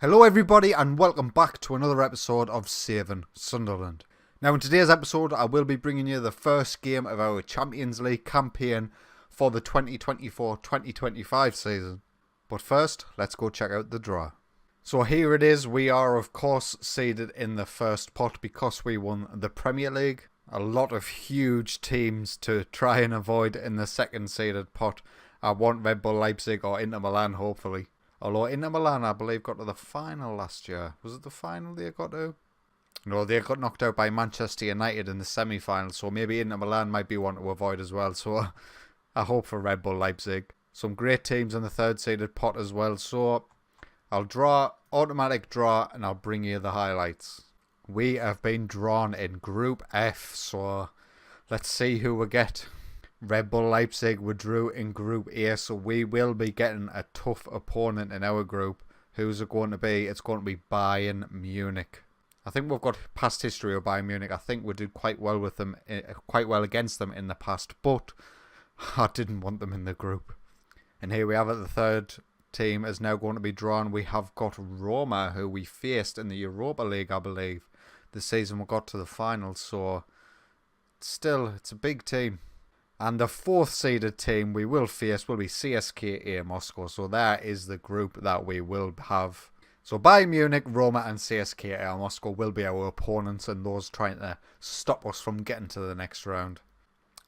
Hello everybody and welcome back to another episode of Saving Sunderland. Now in today's episode I will be bringing you the first game of our Champions League campaign for the 2024-2025 season. But first, let's go check out the draw. So here it is. We are of course seeded in the first pot because we won the Premier League. A lot of huge teams to try and avoid in the second seeded pot. I want Red Bull Leipzig or Inter Milan hopefully. Although Inter Milan, I believe, got to the final last year. Was it the final they got to? No, they got knocked out by Manchester United in the semi-final, so maybe Inter Milan might be one to avoid as well. So I hope for Red Bull Leipzig. Some great teams in the third-seeded pot as well. So I'll draw, automatic draw, and I'll bring you the highlights. We have been drawn in Group F, so let's see who we get. Red Bull Leipzig withdrew in Group A, so we will be getting a tough opponent in our group. Who's it going to be? It's going to be Bayern Munich. I think we've got past history of Bayern Munich. I think we did quite well with them, quite well against them in the past, but I didn't want them in the group. And here we have it. The third team is now going to be drawn. We have got Roma, who we faced in the Europa League, I believe, the season we got to the final. So still, it's a big team. And the fourth seeded team we will face will be CSKA Moscow. So that is the group that we will have. So Bayern Munich, Roma and CSKA Moscow will be our opponents and those trying to stop us from getting to the next round.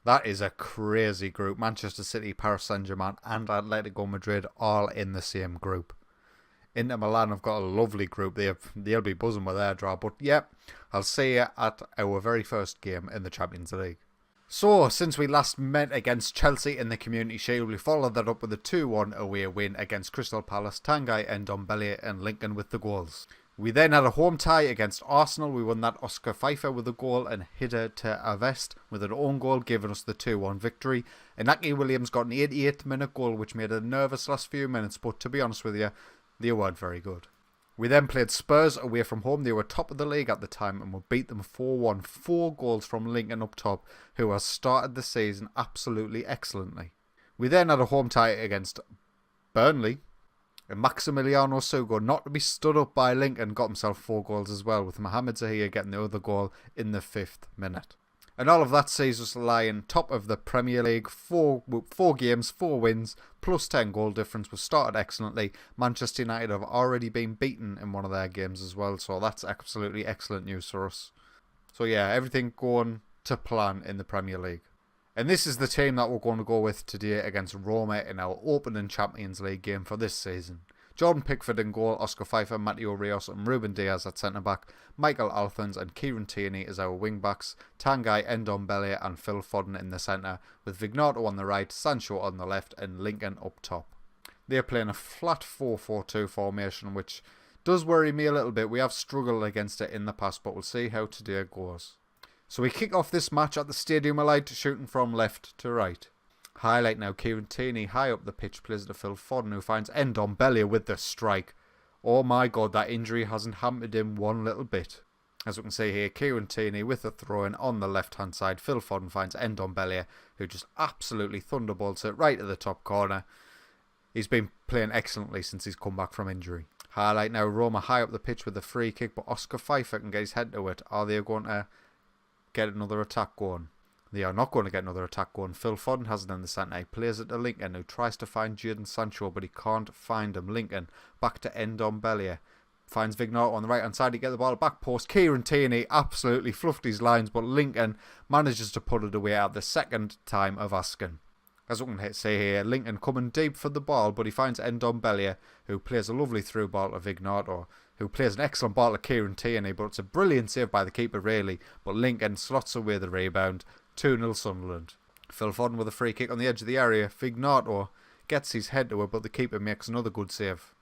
That is a crazy group. Manchester City, Paris Saint-Germain and Atletico Madrid all in the same group. Inter Milan have got a lovely group. They'll be buzzing with their draw. But yeah, I'll see you at our very first game in the Champions League. So, since we last met against Chelsea in the Community Shield, we followed that up with a 2-1 away win against Crystal Palace, Tanguy Ndombele and Lincoln with the goals. We then had a home tie against Arsenal. We won that Oscar Pfeiffer with a goal and Hidde to Avest with an own goal, giving us the 2-1 victory. Inaki Williams got an 88th minute goal, which made it nervous last few minutes, but to be honest with you, they weren't very good. We then played Spurs away from home. They were top of the league at the time and we beat them 4-1. 4 goals from Lincoln up top, who has started the season absolutely excellently. We then had a home tie against Burnley. And Maximiliano Sugo, not to be stood up by Lincoln, got himself 4 goals as well, with Mohamed Zahir getting the other goal in the 5th minute. And all of that sees us lying top of the Premier League, 4 games, 4 wins, plus 10 goal difference. We've started excellently. Manchester United have already been beaten in one of their games as well, so that's absolutely excellent news for us. So yeah, everything going to plan in the Premier League. And this is the team that we're going to go with today against Roma in our opening Champions League game for this season. Jordan Pickford in goal, Oscar Pfeiffer, Matteo Rios and Ruben Diaz at centre-back, Michael Alphonse and Kieran Tierney as our wing-backs, Tanguy Ndombele and Phil Foden in the centre, with Vignato on the right, Sancho on the left and Lincoln up top. They're playing a flat 4-4-2 formation, which does worry me a little bit. We have struggled against it in the past, but we'll see how today goes. So we kick off this match at the Stadium of Light, shooting from left to right. Highlight now, Kieran Tierney high up the pitch plays to Phil Foden, who finds Ndombele with the strike. Oh my god, that injury hasn't hampered him one little bit. As we can see here, Kieran Tierney with the throw-in on the left-hand side. Phil Foden finds Ndombele, who just absolutely thunderbolts it right to the top corner. He's been playing excellently since he's come back from injury. Highlight now, Roma high up the pitch with a free kick, but Oscar Pfeiffer can get his head to it. Are they going to get another attack going? They are not going to get another attack going. Phil Foden has it in the centre. He plays it to Lincoln, who tries to find Jadon Sancho, but he can't find him. Lincoln back to Ndombele. Finds Vignato on the right hand side. He gets the ball back post. Kieran Tierney absolutely fluffed his lines, but Lincoln manages to put it away at the second time of asking. As we can see here, Lincoln coming deep for the ball, but he finds Ndombele, who plays a lovely through ball to Vignato, who plays an excellent ball to Kieran Tierney, but it's a brilliant save by the keeper really. But Lincoln slots away the rebound. 2-0 Sunderland. Phil Foden with a free kick on the edge of the area. Vignato gets his head to it, but the keeper makes another good save.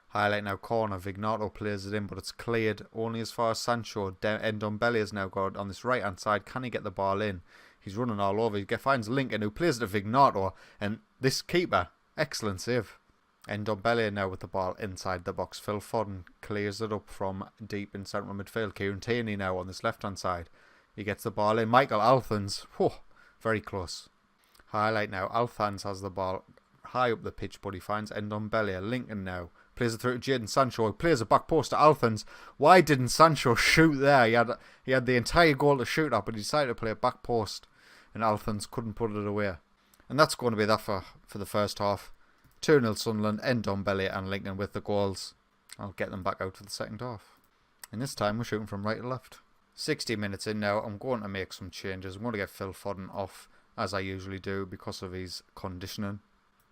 Highlight now, corner. Vignato plays it in, but it's cleared only as far as Sancho. Ndombele has now got on this right hand side. Can he get the ball in? He's running all over. He finds Lincoln, who plays it to Vignato, and this keeper, excellent save. Ndombele now with the ball inside the box. Phil Foden clears it up from deep in central midfield. Kieran Tierney now on this left hand side. He gets the ball in. Michael Alphonse, very close. Highlight now, Alphonse has the ball high up the pitch, but he finds Ndombele. Lincoln now Plays it through to Jadon Sancho. He plays it back post to Alphonse. Why didn't Sancho shoot there? He had the entire goal to shoot at, but he decided to play it back post. And Alphonse couldn't put it away. And that's going to be that for the first half. 2-0 Sunderland, Ndombele and Lincoln with the goals. I'll get them back out for the second half. And this time we're shooting from right to left. 60 minutes in now, I'm going to make some changes. I'm going to get Phil Foden off, as I usually do, because of his conditioning.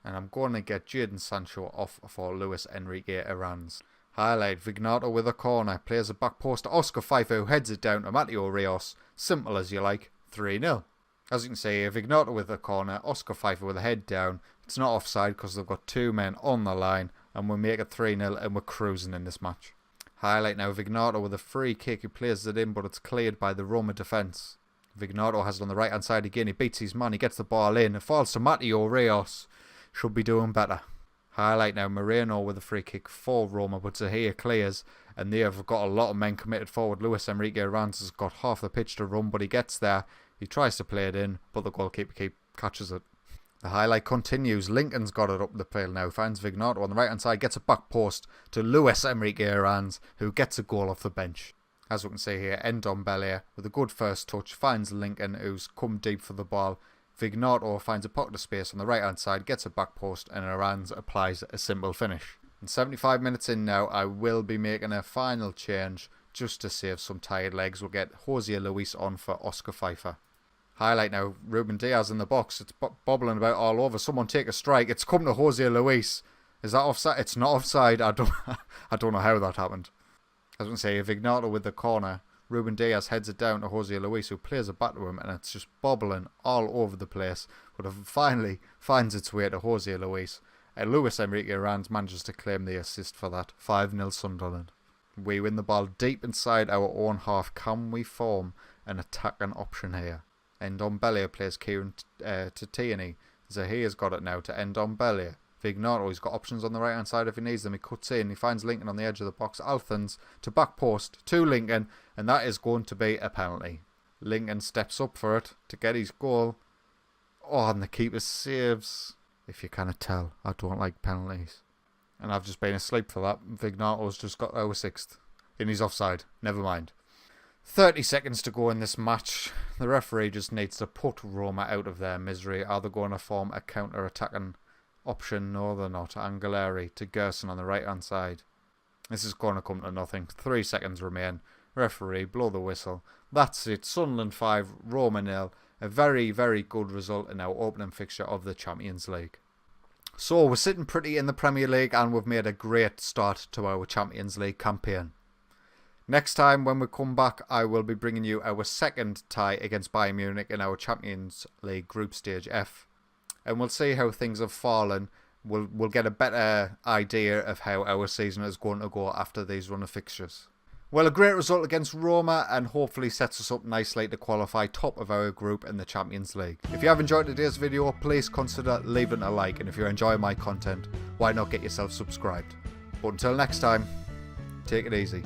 And I'm going to get Jadon Sancho off for Luis Enrique Aranz. Highlight, Vignato with a corner. Plays a back post to Oscar Pfeiffer, who heads it down to Matteo Rios. Simple as you like, 3-0. As you can see, Vignato with a corner, Oscar Pfeiffer with a head down. It's not offside because they've got 2 men on the line. And we make it 3-0 and we're cruising in this match. Highlight now, Vignato with a free kick. He plays it in, but it's cleared by the Roma defence. Vignato has it on the right hand side again. He beats his man. He gets the ball in. It falls to Matteo Rios. Should be doing better. Highlight now, Moreno with a free kick for Roma, but Zahir clears. And they have got a lot of men committed forward. Luis Enrique Aranz has got half the pitch to run, but he gets there. He tries to play it in, but the goalkeeper catches it. The highlight continues. Lincoln's got it up the field now. Finds Vignato on the right hand side. Gets a back post to Luis Enrique Aranz, who gets a goal off the bench. As we can see here, Ndombele with a good first touch finds Lincoln, who's come deep for the ball. Vignato finds a pocket of space on the right hand side. Gets a back post and Aranz applies a simple finish. And 75 minutes in now, I will be making a final change just to save some tired legs. We'll get Jose Luis on for Oscar Pfeiffer. Highlight now, Ruben Diaz in the box. It's bobbling about all over. Someone take a strike. It's come to Jose Luis. Is that offside? It's not offside. I don't know how that happened. As we can say, Vignato with the corner. Ruben Diaz heads it down to Jose Luis, who plays it back to him, and it's just bobbling all over the place. But it finally finds its way to Jose Luis. Luis Enrique Aranz manages to claim the assist for that. 5-0 Sunderland. We win the ball deep inside our own half. Can we form an attacking option here? Ndombele plays Kieran to Tierney. Zahir's got it now to Ndombele. Vignato, he's got options on the right hand side if he needs them. He cuts in, he finds Lincoln on the edge of the box. Alphonse to back post to Lincoln, and that is going to be a penalty. Lincoln steps up for it to get his goal. Oh, and the keeper saves. If you cannot tell, I don't like penalties. And I've just been asleep for that. Vignato's just got our 6th. And he's offside. Never mind. 30 seconds to go in this match. The referee just needs to put Roma out of their misery. Are they going to form a counter-attacking option? No, they're not. Angeleri to Gerson on the right-hand side. This is going to come to nothing. 3 seconds remain. Referee, blow the whistle. That's it. Sunderland 5, Roma 0. A very, very good result in our opening fixture of the Champions League. So, we're sitting pretty in the Premier League and we've made a great start to our Champions League campaign. Next time when we come back, I will be bringing you our second tie against Bayern Munich in our Champions League Group Stage F. And we'll see how things have fallen. We'll get a better idea of how our season is going to go after these run of fixtures. Well, a great result against Roma and hopefully sets us up nicely to qualify top of our group in the Champions League. If you have enjoyed today's video, please consider leaving a like. And if you're enjoying my content, why not get yourself subscribed? But until next time, take it easy.